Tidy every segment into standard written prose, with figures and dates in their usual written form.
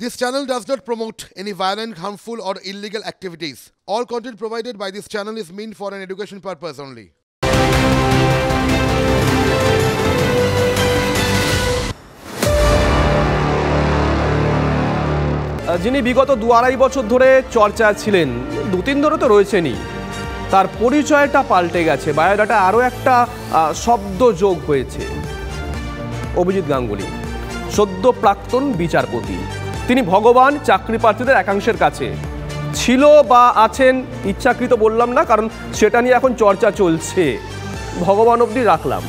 This channel does not promote any violent, harmful, or illegal activities. All content provided by this channel is meant for an education purpose only. যিনি বিগত 2-2.5 বছর ধরে চর্চায় ছিলেন, 2-3 ধরে তো রয়েছেনই, তার পরিচয়টা পাল্টে গেছে, বায়োডাটা আরও একটা শব্দ যোগ হয়েছে। অভিজিৎ গাঙ্গুলি সদ্য প্রাক্তন বিচারপতি, তিনি ভগবান চাকরি প্রার্থীদের একাংশের কাছে ছিল বা আছেন, ইচ্ছাকৃত বললাম না কারণ সেটা নিয়ে এখন চর্চা চলছে, ভগবান অবধি রাখলাম।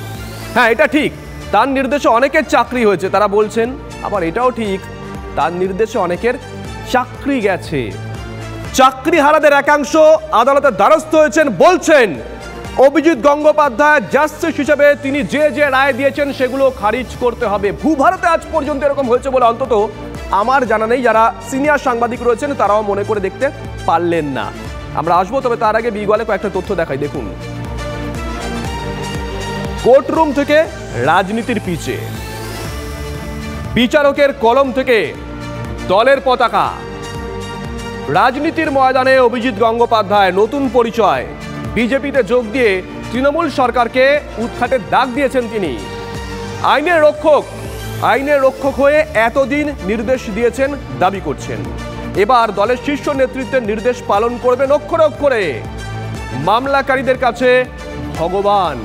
হ্যাঁ, এটা ঠিক, তার নির্দেশে অনেকের চাকরি হয়েছে তারা বলছেন, আবার এটাও ঠিক তার নির্দেশে অনেকের চাকরি গেছে। চাকরিহারাদের একাংশ আদালতের দ্বারস্থ হয়েছেন, বলছেন অভিজিৎ গঙ্গোপাধ্যায় জাস্টিস হিসেবে তিনি যে যে রায় দিয়েছেন সেগুলো খারিজ করতে হবে। ভূভারতে আজ পর্যন্ত এরকম হয়েছে বলে অন্তত আমার জানা নেই, যারা সিনিয়র সাংবাদিক রয়েছেন তারাও মনে করে দেখতে পারলেন না। আমরা আসবো, তবে তার আগে বিগলে কয়েকটা তথ্য দেখাই। দেখুন, কোর্টরুম থেকে রাজনীতির পিছে, বিচারকের কলম থেকে দলের পতাকা, রাজনীতির ময়দানে অভিজিৎ গঙ্গোপাধ্যায় নতুন পরিচয়। বিজেপিতে যোগ দিয়ে তৃণমূল সরকারকে উৎখাতের ডাক দিয়েছেন তিনি। আইনের রক্ষক হয়ে এতদিন নির্দেশ দিয়েছেন দাবি করছেন, এবার দলের শীর্ষ নেতৃত্বের নির্দেশ পালন করবেন অক্ষরে অক্ষরে। মামলাকারীদের কাছে ভগবান,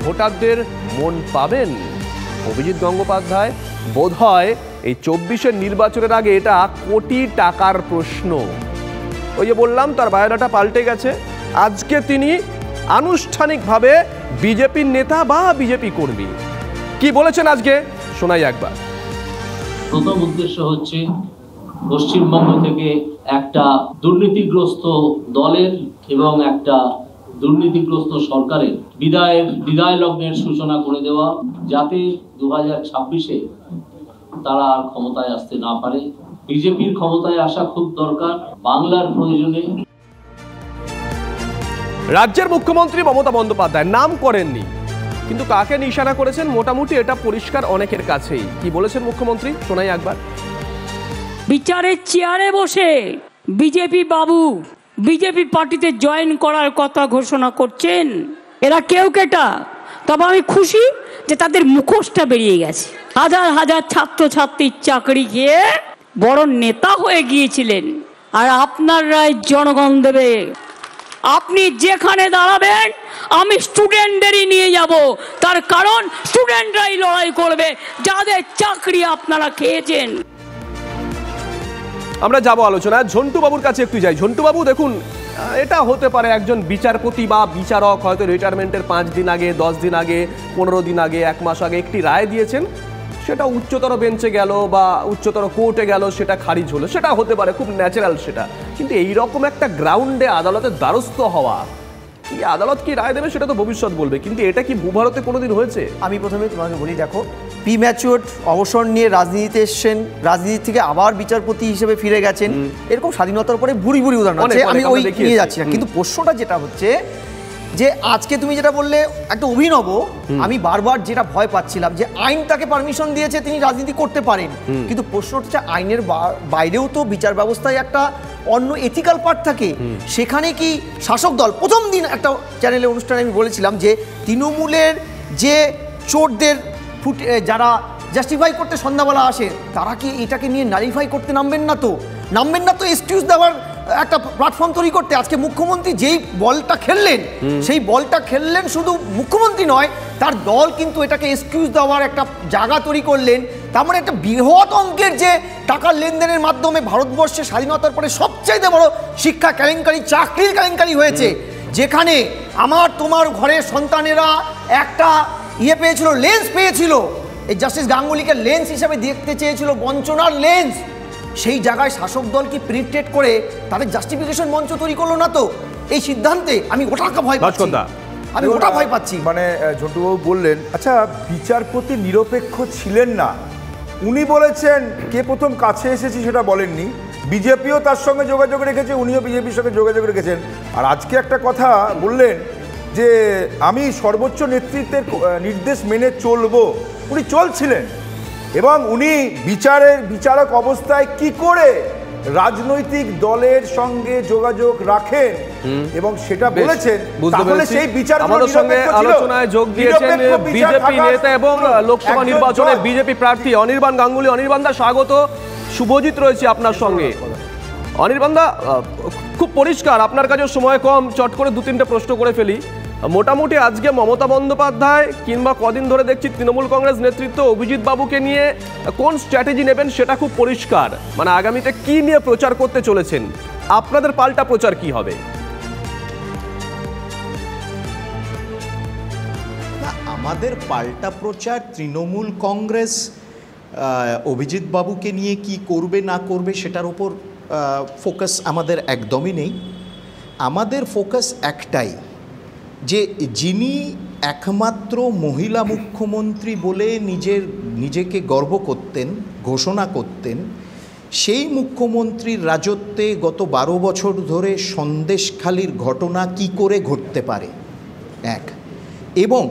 ভোটারদের মন পাবেন অভিজিৎ গঙ্গোপাধ্যায়। বোধহয় এই 24-এর নির্বাচনের আগে এটা কোটি টাকার প্রশ্ন। ওই যে বললাম, তার বায়োডাটা পাল্টে গেছে। আজকে তিনি আনুষ্ঠানিকভাবে বিজেপির নেতা বা বিজেপি কর্মী। কি বলেছেন আজকে শোনাই একবার। প্রথম উদ্দেশ্য হচ্ছে পশ্চিমবঙ্গ থেকে একটা দুর্নীতিগ্রস্ত দলের এবং একটা দুর্নীতিগ্রস্ত সরকারের বিদায় লগ্নের সূচনা করে দেওয়া, যাতে 2026-এ তারা আর ক্ষমতায় আসতে না পারে। বিজেপির ক্ষমতায় আসা খুব দরকার বাংলার প্রয়োজনে। রাজ্যের মুখ্যমন্ত্রী মমতা বন্দ্যোপাধ্যায় নাম করেননি, কিন্তু কাকে নিশানা করেছেন মোটামুটি এটা পরিষ্কার অনেকের কাছেই। কি বলেছেন মুখ্যমন্ত্রী শোনাই একবার। বিচারের চেয়ারে বসে বিজেপি বাবু বিজেপি পার্টিতে জয়েন করার কথা ঘোষণা করছেন। এরা কেউ কেটা, তবে আমি খুশি যে তাদের মুখোশটা বেরিয়ে গেছে। হাজার হাজার ছাত্রছাত্রীর চাকরি খেয়ে বড় নেতা হয়ে গিয়েছিলেন, আর আপনার রায় জনগণ দেবে। আপনি যেখানে দাঁড়াবেন আমি স্টুডেন্টদেরই নিয়ে যাব, তার কারণ স্টুডেন্টরাই লড়াই করবে যাদের চাকরি আপনারা খেয়েছেন। আমরা যাব আলোচনা, ঝন্টু বাবুর কাছে একটু যাই। ঝন্টু বাবু, দেখুন, এটা হতে পারে একজন বিচারপতি বা বিচারক হয়তো রিটায়ারমেন্টের 5 দিন আগে, 10 দিন আগে, 15 দিন আগে, 1 মাস আগে একটি রায় দিয়েছেন, সেটা উচ্চতর বেঞ্চে গেল বা উচ্চতর কোর্টে গেল, সেটা খারিজ হলো, সেটা হতে পারে, খুব ন্যাচারাল সেটা। কিন্তু এইরকম একটা গ্রাউন্ডে আদালতের দ্বারস্থ হওয়া, কি আদালত কি রায় দেবে সেটা তো ভবিষ্যৎ বলবে, কিন্তু এটা কি ভূভারতে কোনোদিন হয়েছে? আমি প্রথমে তোমাকে বলি, দেখো, প্রিম্যাচিওর অবসর নিয়ে রাজনীতিতে এসছেন, রাজনীতি থেকে আবার বিচারপতি হিসেবে ফিরে গেছেন, এরকম স্বাধীনতার পরে ভুরি ভুরি উদাহরণ আছে, আমি ওই নিয়ে যাচ্ছি না। কিন্তু প্রশ্নটা যেটা হচ্ছে যে আজকে তুমি যেটা বললে একটা অভিনব, আমি বারবার যেটা ভয় পাচ্ছিলাম যে আইন তাকে পারমিশন দিয়েছে তিনি রাজনীতি করতে পারেন, কিন্তু প্রশ্নটা হচ্ছে আইনের বাইরেও তো বিচার ব্যবস্থায় একটা অন্য এথিক্যাল পার্ট থাকে। সেখানে কি শাসক দল, প্রথম দিন একটা চ্যানেলে অনুষ্ঠানে আমি বলেছিলাম যে তৃণমূলের যে চোরদের যারা জাস্টিফাই করতে সন্ধ্যাবেলা আসে, তারা কি এটাকে নিয়ে নালিফাই করতে নামবেন না তো এক্সকিউজ দেওয়ার একটা প্ল্যাটফর্ম তৈরি করতে। আজকে মুখ্যমন্ত্রী যেই বলটা খেললেন, সেই বলটা খেললেন শুধু মুখ্যমন্ত্রী নয়, তার দল কিন্তু এটাকে এক্সকিউজ দেওয়ার একটা জায়গা তৈরি করলেন। তার মানে একটা বৃহৎ অঙ্কের যে টাকার লেনদেনের মাধ্যমে ভারতবর্ষে স্বাধীনতার পরে সবচাইতে বড় শিক্ষা কেলেঙ্কারি, চাকরির কেলেঙ্কারি হয়েছে, যেখানে আমার তোমার ঘরের সন্তানেরা একটা পেয়েছিল, লেন্স পেয়েছিল, এই জাস্টিস গাঙ্গুলিকে লেন্স হিসেবে দেখতে চেয়েছিল, বঞ্চনার লেন্স। সেই জায়গায় শাসক দল কি প্রিন্টেড করে তাদের জাস্টিফিকেশন মঞ্চ তৈরি করলো না তো এই সিদ্ধান্তে? আমি ওটাকে ভয় পাচ্ছি। মানে ঝন্টুবাবু বললেন, আচ্ছা বিচারপতি নিরপেক্ষ ছিলেন না, উনি বলেছেন কে প্রথম কাছে এসেছি সেটা বলেননি, বিজেপিও তার সঙ্গে যোগাযোগ রেখেছে, উনিও বিজেপির সঙ্গে যোগাযোগ রেখেছেন। আর আজকে একটা কথা বললেন যে আমি সর্বোচ্চ নেতৃত্বের নির্দেশ মেনে চলবো, উনি চলছিলেন। এবং উনি বিচারক অবস্থায় কি করে রাজনৈতিক দলের সঙ্গে যোগাযোগ রাখেন এবং সেটা বলেছেন, তাহলে সেই বিচার আমাদের সঙ্গে আলোচনায় যোগ দিয়েছেন বিজেপি নেতা এবং লোকসভা নির্বাচনে বিজেপি প্রার্থী অনির্বাণ গাঙ্গুলি। অনির্বাণ দা, স্বাগত। শুভজিৎ রয়েছে আপনার সঙ্গে। অনির্বাণ দা, খুব পরিষ্কার, আপনার কাছে সময় কম, চট করে 2-3টে প্রশ্ন করে ফেলি। মোটামুটি আজকে মমতা বন্দ্যোপাধ্যায় কিংবা কদিন ধরে দেখছি তৃণমূল কংগ্রেস নেতৃত্ব অভিজিৎ বাবুকে নিয়ে কোন স্ট্র্যাটেজি নেবেন সেটা খুব পরিষ্কার। মানে আগামীতে কি নিয়ে প্রচার করতে চলেছেন, আপনাদের পাল্টা প্রচার কি হবে? আমাদের পাল্টা প্রচার তৃণমূল কংগ্রেস অভিজিৎ বাবুকে নিয়ে কি করবে না করবে সেটার উপর ফোকাস আমাদের একদমই নেই। আমাদের ফোকাস একটাই, যে যিনি একমাত্র মহিলা মুখ্যমন্ত্রী বলে নিজেকে গর্ব করতেন, ঘোষণা করতেন, সেই মুখ্যমন্ত্রীর রাজত্বে গত 12 বছর ধরে সন্দেশখালির ঘটনা কি করে ঘটতে পারে, এক, এবং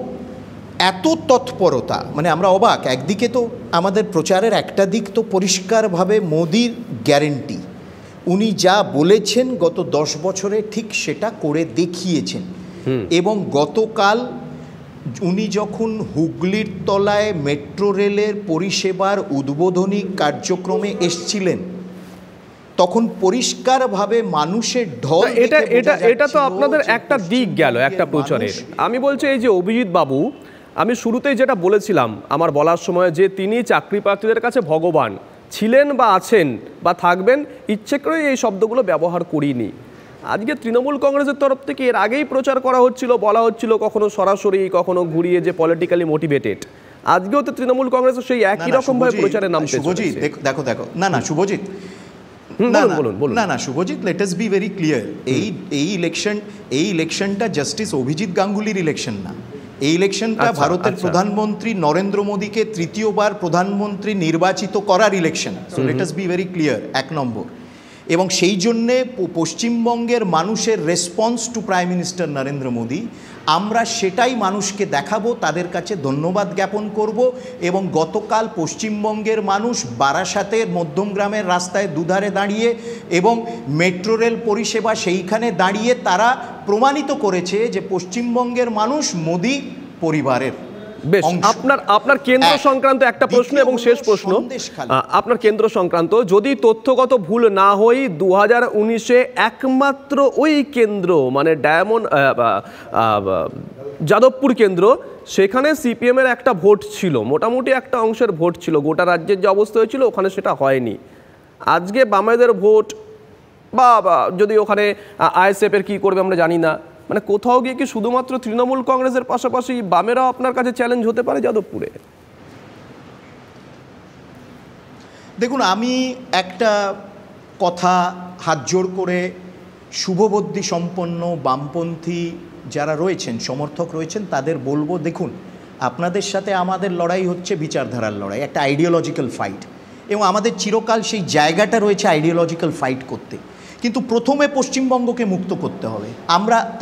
এত তৎপরতা, মানে আমরা অবাক। একদিকে তো আমাদের প্রচারের একটা দিক তো পরিষ্কারভাবে মোদির গ্যারেন্টি, উনি যা বলেছেন গত 10 বছরে ঠিক সেটা করে দেখিয়েছেন। এবং গতকাল উনি যখন হুগলির তলায় মেট্রো রেলের পরিষেবার উদ্বোধনী কার্যক্রমে এসছিলেন, তখন পরিষ্কারভাবে মানুষের ঢল। এটা তো আপনাদের একটা দিক গেল একটা প্রচারের। আমি বলছি এই যে অভিজিৎ বাবু, আমি শুরুতেই যেটা বলেছিলাম আমার বলার সময়, যে তিনি চাকরি প্রার্থীদের কাছে ভগবান ছিলেন বা আছেন বা থাকবেন, ইচ্ছে করে এই শব্দগুলো ব্যবহার করিনি। আজকে তৃণমূল কংগ্রেসের তরফ থেকে এর আগেই প্রচার করা হচ্ছিল, বলা হচ্ছিল কখনো সরাসরি কখনো ঘুরিয়ে যে পলিটিক্যালি মোটিভেটেড। আজকেও তো তৃণমূল কংগ্রেস সেই একই রকম ভাবে প্রচারে নামছে। শুভজিৎ দেখো না শুভজিৎ, না Subhajit, let us be very clear. এই ইলেকশনটা জাস্টিস অভিজিৎ গাঙ্গুলির ইলেকশন না। এই ইলেকশনটা ভারতের প্রধানমন্ত্রী নরেন্দ্র মোদীকে তৃতীয়বার প্রধানমন্ত্রী নির্বাচিত করার election. So late us be very clear, 1 নম্বর। এবং সেই জন্যে পশ্চিমবঙ্গের মানুষের response to prime minister Narendra Modi, আমরা সেটাই মানুষকে দেখাবো, তাদের কাছে ধন্যবাদ জ্ঞাপন করব। এবং গতকাল পশ্চিমবঙ্গের মানুষ বারাসাতের মধ্যমগ্রামের রাস্তায় দুধারে দাঁড়িয়ে এবং মেট্রো রেল পরিষেবা সেইখানে দাঁড়িয়ে তারা প্রমাণিত করেছে যে পশ্চিমবঙ্গের মানুষ মোদী পরিবারের। বেশ, আপনার কেন্দ্র সংক্রান্ত একটা প্রশ্ন এবং শেষ প্রশ্ন, আপনার কেন্দ্র সংক্রান্ত, যদি তথ্যগত ভুল না হই 2019-এ একমাত্র ওই কেন্দ্র মানে যাদবপুর কেন্দ্র, সেখানে সিপিএমের একটা ভোট ছিল, মোটামুটি একটা অংশের ভোট ছিল, গোটা রাজ্যের যে অবস্থা হয়েছিল ওখানে সেটা হয়নি। আজকে বামেদের ভোট বা যদি ওখানে আইএসএফের কি করবে আমরা জানি না, মানে কোথাও গিয়ে কি শুধুমাত্র তৃণমূল কংগ্রেসের পাশাপাশি বামেরাও আপনার কাছে চ্যালেঞ্জ হতে পারে যাদবপুরে? দেখুন, আমি একটা কথা হাত জোড় করে শুভবুদ্ধি সম্পন্ন বামপন্থী যারা রয়েছেন, সমর্থক রয়েছেন, তাদের বলবো, দেখুন, আপনাদের সাথে আমাদের লড়াই হচ্ছে বিচারধারার লড়াই, একটা আইডিওলজিক্যাল ফাইট, এবং আমাদের চিরকাল সেই জায়গাটা রয়েছে আইডিওলজিক্যাল ফাইট করতে। কিন্তু প্রথমে পশ্চিমবঙ্গকে মুক্ত করতে হবে।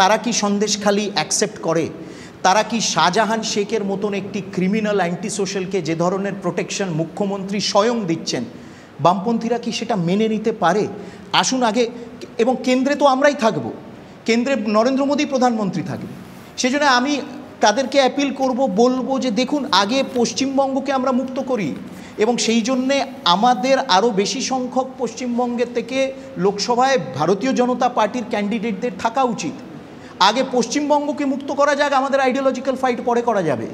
তারা কি সন্দেশখালি অ্যাকসেপ্ট করে? তারা কি শাহজাহান শেখের মতন একটি ক্রিমিনাল অ্যান্টি সোশ্যালকে যে ধরনের প্রোটেকশন মুখ্যমন্ত্রী স্বয়ং দিচ্ছেন, বামপন্থীরা কি সেটা মেনে নিতে পারে? আসুন আগে, এবং কেন্দ্রে তো আমরাই থাকবো, কেন্দ্রে নরেন্দ্র মোদী প্রধানমন্ত্রী থাকবে। সেজন্য আমি তাদেরকে অ্যাপিল করব, বলবো যে দেখুন, আগে পশ্চিমবঙ্গকে আমরা মুক্ত করি, এবং সেই জন্যে আমাদের আরও বেশি সংখ্যক পশ্চিমবঙ্গের থেকে লোকসভায় ভারতীয় জনতা পার্টির ক্যান্ডিডেটদের থাকা উচিত। আগে পশ্চিমবঙ্গকে মুক্ত করা যাক, আমাদের আইডিওলজিক্যাল ফাইট পরে করা যাবে।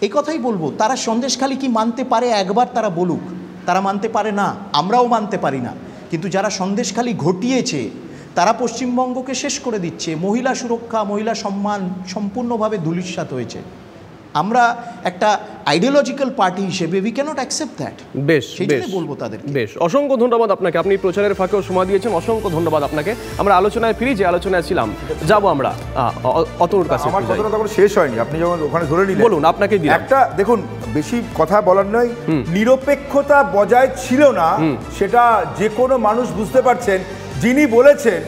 এই কথাই বলবো। তারা সন্দেশখালি কি মানতে পারে একবার তারা বলুক। তারা মানতে পারে না, আমরাও মানতে পারি না, কিন্তু যারা সন্দেশখালি ঘটিয়েছে তারা পশ্চিমবঙ্গকে শেষ করে দিচ্ছে। মহিলা সুরক্ষা, মহিলা সম্মান সম্পূর্ণভাবে ধূলিসাৎ হয়েছে। আমরা একটা আইডিওলজিক্যাল পার্টি হিসেবে উই ক্যানট অ্যাকসেপ্ট দ্যাট। বেশ, বলবো তাদের। বেশ, অসংখ্য ধন্যবাদ আপনাকে, আপনি প্রচারের ফাঁকেও সময় দিয়েছেন, অসংখ্য ধন্যবাদ আপনাকে। আমরা আলোচনায় ফিরি, যে আলোচনায় ছিলাম যাব আমরা অতনুর কাছে। আমার কথাটা তখন শেষ হয়নি, আপনি যখন ওখানে ধরে নিলেন, বলুন, আপনাকে দিই একটা। দেখুন, বেশি কথা বলার নয়, নিরপেক্ষতা বজায় ছিল না, সেটা যে কোনো মানুষ বুঝতে পারছেন। যিনি বলেছেন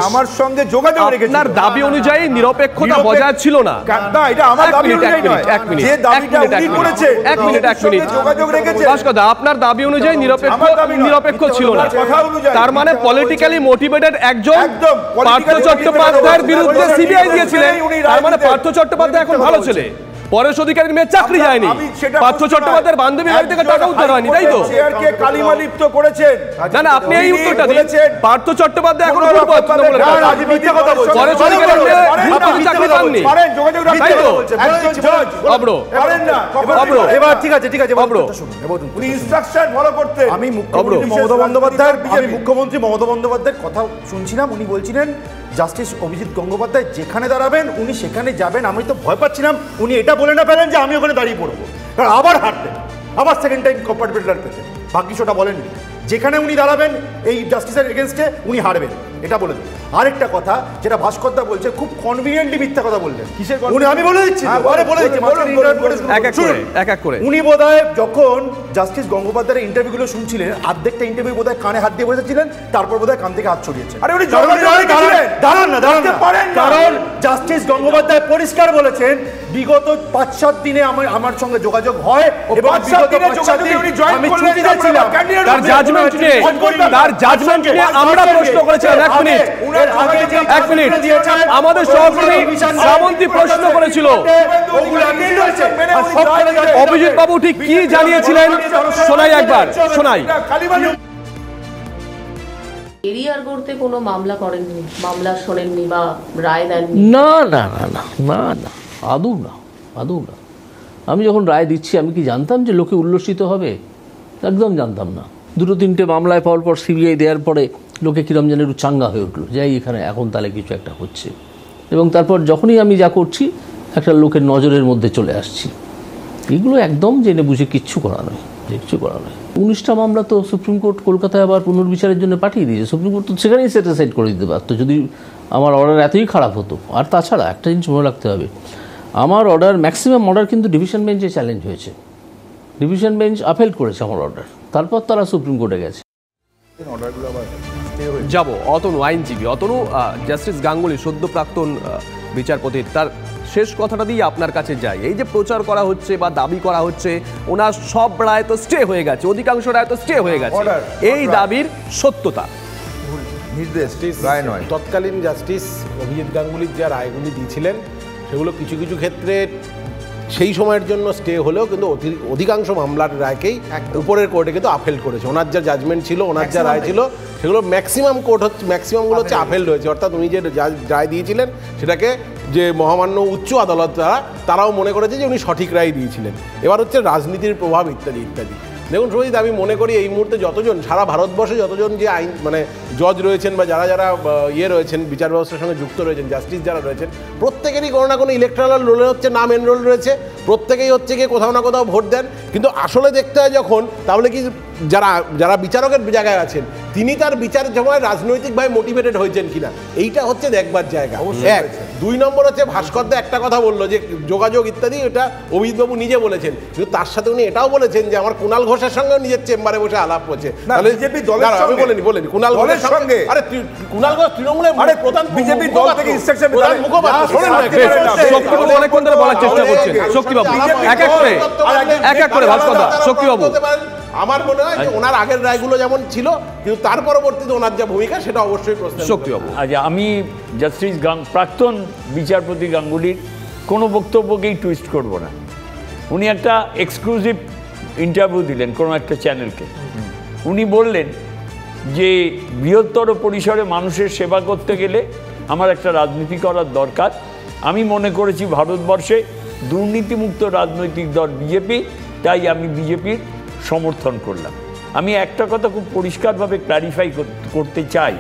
আমার সঙ্গে যোগাযোগ রেখেছেন, আপনার দাবি অনুযায়ী নিরপেক্ষতা বজায় ছিল না। না, এটা আমার দাবি অনুযায়ী নয়, যে দাবিটা উনি করেছেন এক মিনিট যোগাযোগ রেখেছেন। ভাস্কর দা, আপনার দাবি অনুযায়ী নিরপেক্ষ ছিল না, তার মানে পলিটিক্যালি মোটিভেটেড একজন পার্থ চট্টোপাধ্যায়ের বিরুদ্ধে সিবিআই দিয়েছিলেন। তার মানে পার্থ চট্টোপাধ্যায় এখন ভালো ছেলে, পরেশ অধিকারীর মেয়ে চাকরি যায়নি, পার্থ চট্টোপাধ্যায়ের বান্ধবী বাড়ি থেকে টাকা উদ্ধার হয়নি, তাই তো? কালিমালিপ্ত করেছেন। না না, আপনি এই উত্তরটা দিন। পার্থ চট্টোপাধ্যায় এখন পরেশ অধিকারীর মেয়ে চাকরি পাননি, তাই তো? এবার ঠিক আছে উনি ইনস্ট্রাকশন ফলো করতেন। আমি মুখ্যমন্ত্রী মমতা বন্দ্যোপাধ্যায়ের কথা শুনছিলাম, উনি বলছিলেন জাস্টিস অভিজিৎ গঙ্গোপাধ্যায় যেখানে দাঁড়াবেন উনি সেখানে যাবেন। আমি তো ভয় পাচ্ছিলাম উনি এটা বলে না পেলেন যে আমি ওখানে দাঁড়িয়ে পড়বো, কারণ আবার হারতেন, আবার সেকেন্ড টাইম কম্পার্টমেন্টার পেতেন। ভাগ্যিস ওটা বলেননি, যেখানে উনি দাঁড়াবেন এই জাস্টিসের এগেনস্টে উনি হারবেন, এটা বলে দিন। আরেকটা কথা যেটা ভাস্করদা বলছে, খুব কনভিনিয়েন্টলি মিথ্যা কথা বললেন। কিসের? আমি বলে দিচ্ছি, উনি বোধহয় যখন জাস্টিস গঙ্গোপাধ্যায়ের ইন্টারভিউগুলো শুনছিলেন, অর্ধেকটা ইন্টারভিউ বোধহয় কানে হাত দিয়ে বসেছিলেন, তারপর বোধহয় কান থেকে হাত ছড়িয়েছেন। কারণ জাস্টিস গঙ্গোপাধ্যায় পরিষ্কার বলেছেন বিগত 5-7 দিনে আমার সঙ্গে যোগাযোগ হয় এবং আমি ছুটিতে ছিলাম। তার জাজমেন্ট নিয়ে আমরা প্রশ্ন করেছিলাম। এক মিনিট আমাদের সহকর্মী শ্রাবন্তী প্রশ্ন করেছিল অভিজিৎ বাবু ঠিক কি জানিয়েছিলেন, শোনাই একবার, শোনাই। এরিয়ার করতে কোনো মামলা করেননি, মামলা শোনেননি বা রায় দেননি? না না না না না না, আদৌ না, আদৌ না। আমি যখন রায় দিচ্ছি আমি কি জানতাম যে লোকে উল্লসিত হবে? একদম জানতাম না। 2-3টে মামলায় পাওয়ার পর সিবিআই দেওয়ার পরে লোকে কিরম যেন একটু চাঙ্গা হয়ে উঠলো, যাই এখানে এখন তাহলে কিছু একটা হচ্ছে। এবং তারপর যখনই আমি যা করছি একটা লোকের নজরের মধ্যে চলে আসছি। এগুলো একদম জেনে বুঝে কিচ্ছু করা নয়, কিচ্ছু করা নয়। 19টা মামলা তো সুপ্রিম কোর্ট কলকাতায় আবার পুনর্বিচারের জন্য পাঠিয়ে দিয়েছে। সুপ্রিম কোর্ট তো সেখানেই সেটিসফাইড করে দিতে পারতো যদি আমার অর্ডার এতই খারাপ হতো। আর তাছাড়া একটা জিনিস মনে রাখতে হবে, আমার অর্ডার ম্যাক্সিমাম অর্ডার কিন্তু ডিভিশন বেঞ্চে চ্যালেঞ্জ হয়েছে, ডিভিশন বেঞ্চ আপিল করেছে আমার অর্ডার, তারপর তারা সুপ্রিম কোর্টে গেছে। যাব অতনু, আইনজীবী অতনু, জাস্টিস গাঙ্গুলি সদ্য প্রাক্তন বিচারপতি, তার শেষ কথাটা দিয়ে আপনার কাছে যাই। এই যে প্রচার করা হচ্ছে বা দাবি করা হচ্ছে ওনার সব রায় তো স্টে হয়ে গেছে, অধিকাংশ রায় তো স্টে হয়ে গেছে, এই দাবির সত্যতা? তৎকালীন জাস্টিস অভিজিৎ গাঙ্গুলির যা রায়গুলি দিয়েছিলেন সেগুলো কিছু কিছু ক্ষেত্রে সেই সময়ের জন্য স্টে হলেও কিন্তু অধিকাংশ মামলার রায়কেই উপরের কোর্টে কিন্তু আপিল করেছে। ওনার যা জাজমেন্ট ছিল, ওনার যা রায় ছিল, সেগুলো ম্যাক্সিমামগুলো হচ্ছে আপিল রয়েছে। অর্থাৎ উনি যে রায় দিয়েছিলেন সেটাকে যে মহামান্য উচ্চ আদালত তারাও মনে করেছে যে উনি সঠিক রায় দিয়েছিলেন। এবার হচ্ছে রাজনীতির প্রভাব ইত্যাদি ইত্যাদি। দেখুন সুজিত, আমি মনে করি এই মুহূর্তে যতজন সারা ভারতবর্ষে যতজন যে আইন মানে জজ রয়েছেন বা যারা যারা রয়েছেন বিচার ব্যবস্থার সঙ্গে যুক্ত রয়েছেন, জাস্টিস যারা রয়েছেন, প্রত্যেকেরই কোনো না কোনো ইলেকট্রাল রোলে হচ্ছে নাম এনরোল রয়েছে, প্রত্যেকেই হচ্ছে গিয়ে কোথাও না কোথাও ভোট দেন। কিন্তু আসলে দেখতে হয় যখন, তাহলে কি যারা বিচারকের জায়গায় আছেন তিনি তার বিচার সময় রাজনৈতিকভাবে মোটিভেটেড হয়েছেন কিনা, এইটা হচ্ছে দেখবার জায়গা। এক, 2 নম্বর হচ্ছে ভাস্করদা একটা কথা বললো যে যোগাযোগ ইত্যাদি, এটা অভিজিৎবাবু নিজে বলেছেন, কিন্তু তার সাথে উনি এটাও বলেছেন যে আমার কুণাল ঘোষের সঙ্গেও নিজের চেম্বারে বসে আলাপ করছে। আমি বলিনি কুণাল ঘোষের সঙ্গে, আরে কুণাল ঘোষ তৃণমূলের প্রধান বিজেপি দল থেকে ইনস্ট্রাকশন শক্তিবাবু অনেকক্ষণ ধরে বলার চেষ্টা করছেন। শক্তিবাবু এক এক করে ভাস্করদা, শক্তিবাবু। আমার মনে হয় যে ওনার আগের রায়গুলো যেমন ছিল, কিন্তু তার পরবর্তীতে ওনার যা ভূমিকা সেটা অবশ্যই প্রশ্ন। শক্তিবাবু, আচ্ছা, আমি জাস্টিস প্রাক্তন বিচারপতি গাঙ্গুলির কোনো বক্তব্যকেই টুইস্ট করব না। উনি একটা এক্সক্লুসিভ ইন্টারভিউ দিলেন কোনো একটা চ্যানেলকে। উনি বললেন যে বৃহত্তর পরিসরে মানুষের সেবা করতে গেলে আমার একটা রাজনীতি করার দরকার। আমি মনে করেছি ভারতবর্ষে দুর্নীতিমুক্ত রাজনৈতিক দল বিজেপি, তাই আমি বিজেপির সমর্থন করলাম। আমি একটা কথা খুব পরিষ্কারভাবে ক্ল্যারিফাই করতে চাই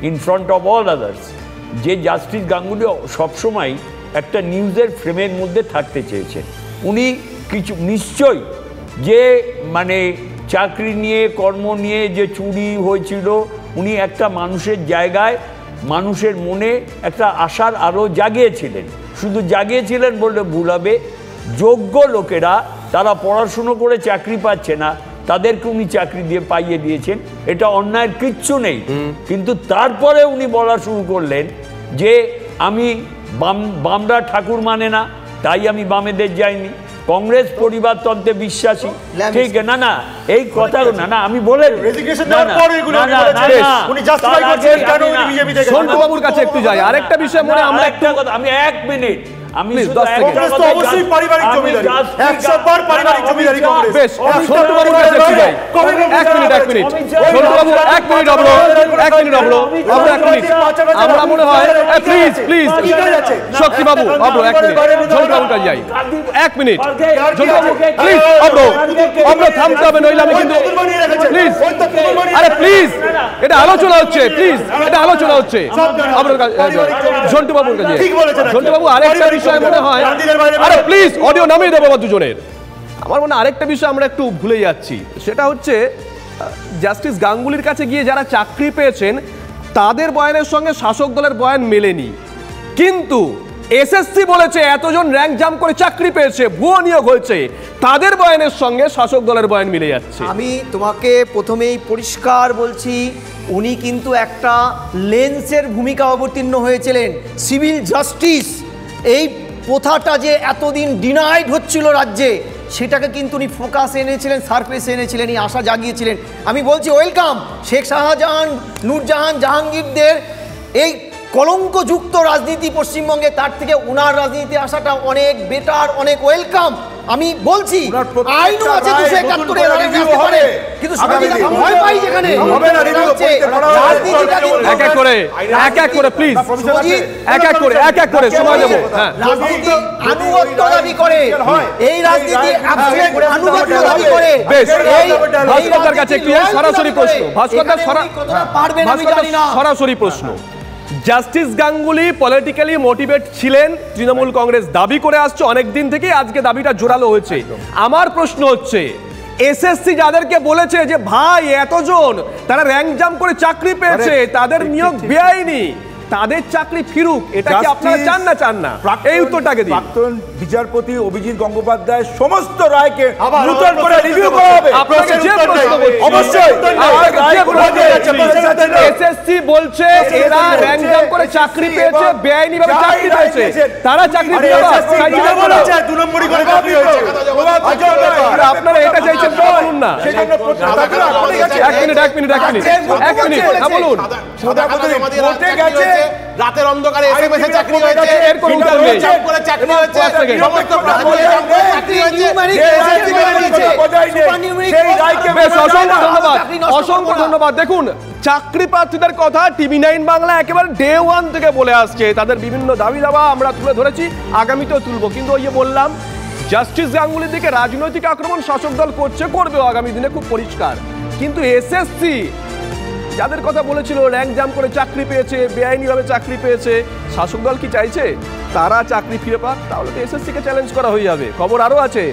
in front of all others, যে জাস্টিস গাঙ্গুলি সবসময় একটা নিউজের ফ্রেমের মধ্যে থাকতে চেয়েছেন। উনি কিছু নিশ্চয়ই যে মানে চাকরি নিয়ে কর্ম নিয়ে যে চুরি হয়েছিল, উনি একটা মানুষের জায়গায় মানুষের মনে একটা আশার আলো জাগিয়েছিলেন। শুধু জাগিয়েছিলেন বললে ভুল হবে, যোগ্য লোকেরা তারা পড়াশুনো করে চাকরি পাচ্ছে না, তাদেরকে উনি চাকরি দিয়ে পাইয়ে দিয়েছেন, এটা অন্যায়ের কিচ্ছু নেই। কিন্তু তারপরে উনি বলা শুরু করলেন যে আমি বামরা ঠাকুর মানে না, তাই আমি বামেদের যাইনি, কংগ্রেস পরিবারতন্ত্রে বিশ্বাসী। ঠিক না, না এই কথা না, আমি বলে সন্টুবাবুর কাছে একটু যাই। আরেকটা বিষয় মনে আমরা একটা কথা, আমি 1 মিনিট, আমি অবশ্যই পারিবারিক জমিদারি, 100 বার পারিবারিক জমিদারি কংগ্রেস। বেশ, সন্টুবাবুর কাছে একটু যাই। 1 মিনিট সন্টুবাবু, 1 মিনিট অবলো, 1 মিনিট অবলো, 1 মিনিট। আমরা মনে হয় প্লিজ শক্তিবাবু অবলো 1 মিনিট, সন্টুবাবুর কাছে যাই। 1 মিনিট সন্টুবাবু প্লিজ, অবলো থামতে হবে, নইলে আমি কিন্তু প্লিজ, আরে প্লিজ, এটা আলোচনা হচ্ছে, প্লিজ এটা আলোচনা হচ্ছে। আপনার কাছে সন্টুবাবুর কাছে, সন্টুবাবু আরেকটা বিষয় মনে হয়, আরে প্লিজ অডিও নামিয়ে দেবো আমার দুজনের। আমার মনে হয় আরেকটা বিষয় আমরা একটু ভুলে যাচ্ছি, সেটা হচ্ছে জাস্টিস গাঙ্গুলির কাছে গিয়ে যারা চাকরি পেয়েছেন তাদের বয়ানের সঙ্গে শাসক দলের বয়ান মেলেনি, কিন্তু এসএসসি বলেছে এতজন র্যাঙ্ক জাম্প করে চাকরি পেয়েছে, ভুয়ো নিয়োগ হয়েছে, তাদের বয়ানের সঙ্গে শাসক দলের বয়ান মিলে যাচ্ছে। আমি তোমাকে প্রথমেই পরিষ্কার বলছি, উনি কিন্তু একটা লেন্সের ভূমিকা অবতীর্ণ হয়েছিলেন। সিভিল জাস্টিস এই প্রথাটা যে এতদিন ডিনাইড হচ্ছিল রাজ্যে, সেটাকে কিন্তু উনি ফোকাসে এনেছিলেন, সারফেসে এনেছিলেন, এই আশা জাগিয়েছিলেন। আমি বলছি ওয়েলকাম শেখ শাহজাহান, নূরজাহান, জাহাঙ্গীরদের এই কলঙ্কযুক্ত রাজনীতি পশ্চিমবঙ্গে, তার থেকে ওনার রাজনীতি আসাটা অনেক বেটার, অনেক ওয়েলকাম। আমি বলছি আইনও আছে 271 কিন্তু ভয় পাই যেখানে এক এক করে প্লিজ, এক এক করে সময় দেবো। রাজনীতি আনুগত্য দাবি করে, এই রাজনীতি আনুগত্য দাবি করে। বেশ, ভাস্করদার কাছে একটু সরাসরি প্রশ্ন, ভাস্করদার সরাসরি প্রশ্ন। জাস্টিস গাঙ্গুলি পলিটিক্যালি মোটিভেট ছিলেন, তৃণমূল কংগ্রেস দাবি করে আসছে অনেক দিন থেকে, আজকে দাবিটা জোরালো হয়েছে। আমার প্রশ্ন হচ্ছে, এসএসসি যাদেরকে বলেছে যে ভাই এতজন তারা র্যাঙ্ক জাম্প করে চাকরি পেয়েছে, তাদের নিয়োগ বেআইনি, তাদের চাকরি ফিরুক, এটা কি আপনারা চান না? এই উত্তরটাকে দিন। প্রাক্তন বিচারপতি অভিজিৎ গঙ্গোপাধ্যায় সমস্ত রায়কে নতুন করে রিভিউ করা হবে। আপনাকে যে প্রশ্ন করছি, অবশ্যই এসএসসি বলছে এরা র্যাঙ্ক জাম্প করে চাকরি পেয়েছে, বেআইনি ভাবে চাকরি পেয়েছে, তারা চাকরি পেয়েছে, আপনারা এটা চাইছেন বলুন না। 1 মিনিট বলুন। রাতের অন্ধকারে এসএমএসে চাকরি হয়েছে, এর কোনো উত্তর নেই, করে চাকরি হয়েছে, সমস্ত চাকরি হয়েছে। অসংখ্য ধন্যবাদ। দেখুন, চাকরি প্রার্থীদের কথা TV9 বাংলা একেবারে ডে 1 থেকে বলে আসছে, তাদের বিভিন্ন দাবি দাবা আমরা তুলে ধরেছি, আগামীতেও তুলবো। কিন্তু ওই যে বললাম, জাস্টিস গাঙ্গুলির দিকে রাজনৈতিক আক্রমণ শাসক দল করবেও আগামী দিনে, খুব পরিষ্কার। কিন্তু এসএসসি যাদের কথা বলেছিল র্যাঙ্ক জাম্প করে চাকরি পেয়েছে, বেআইনিভাবে চাকরি পেয়েছে, শাসক দল কি চাইছে তারা চাকরি ফিরে পাক? তাহলে তো এসএসসি কে চ্যালেঞ্জ করা হয়ে যাবে। খবর আরো আছে।